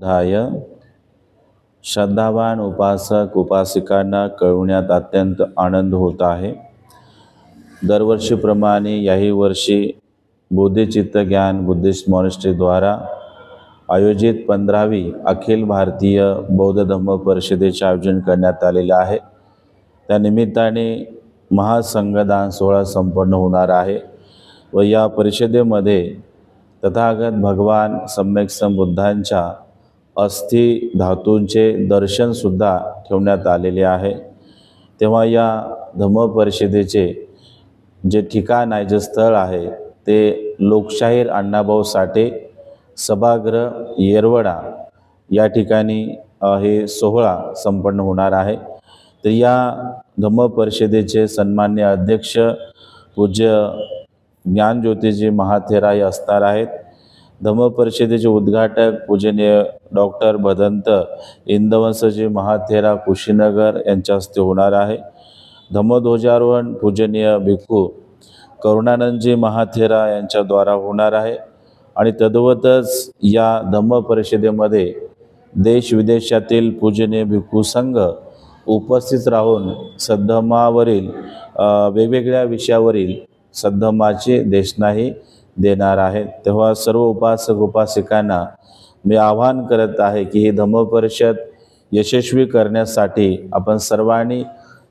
धाय श्रद्धावान उपासक उपासिकांना कळवण्यात अत्यंत आनंद होत आहे। दरवर्षीप्रमाणे याही वर्षी बोधिचित्त ज्ञान बुद्धिस्ट मॉनेस्ट्री द्वारा आयोजित 15वी अखिल भारतीय बौद्ध धम्म परिषदेचे आयोजन करण्यात आलेले आहे। त्या निमित्ताने महासंघदान सोहळा संपन्न होणार आहे व या परिषदेमध्ये तथागत भगवान सम्यक संबुद्धांच्या अस्थि धातूंचे दर्शनसुद्धा ठेवण्यात आलेले आहे। तेव्हा या धम्म परिषदेचे जे ठिकाण आहे, जे स्थळ आहे, ते लोकशाहीर अण्णाभाऊ साठे सभागृह येरवडा या ठिकाणी हे सोहळा संपन्न होणार आहे। तर या धम्म परिषदेचे सन्मान्य अध्यक्ष पूज्य ज्ञानज्योतिजी महाथेरा असणार आहेत। धम्म परिषदेचे उद्घाटक पूजनीय डॉक्टर भदंत इंदवंसजी महाथेरा कुशीनगर यांच्या हस्ते होणार आहे। धम्मध्वजारोहण पूजनीय भिक्खू करुणानंदजी महाथेरा यांच्या द्वारा होणार आहे। आणि तद्वतच या धम्म परिषदेमध्ये देश विदेशातील पूजनीय भिक्खू संघ उपस्थित राहून सद्धम्मावरील वेगवेगळ्या विषयावरील सद्धम्माची देशनाही देणार आहेत। तेव्हा सर्व उपासक उपासिकांना मी आवाहन करत आहे की ही धम्म परिषद यशस्वी करण्यासाठी आपण सर्वांनी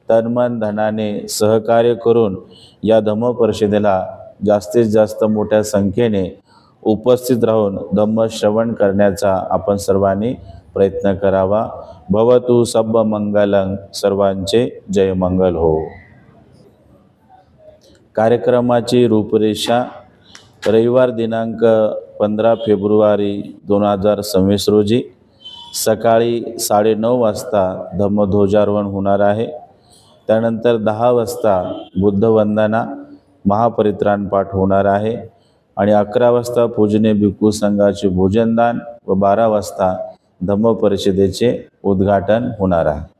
तनमन धनाने सहकार्य करून या धम्म परिषदेला जास्तीत जास्त मोठ्या संख्येने उपस्थित राहून धम्म श्रवण करण्याचा आपण सर्वांनी प्रयत्न करावा। भवतु सब्ब मंगलं, सर्वांचे जय मंगल हो। कार्यक्रमाची रूपरेषा रविवार दिनांक 15 फेब्रुवारी 2026 रोजी सकाळी 9:30 वाजता धम्मध्वजारोहण होणार आहे। त्यानंतर 10 वाजता बुद्धवंदना महापरित्राण पाठ होणार आहे आणि 11 वाजता पूजनीय भिक्खू संघाचे भोजनदान व 12 वाजता धम्म परिषदेचे उद्घाटन होणार आहे।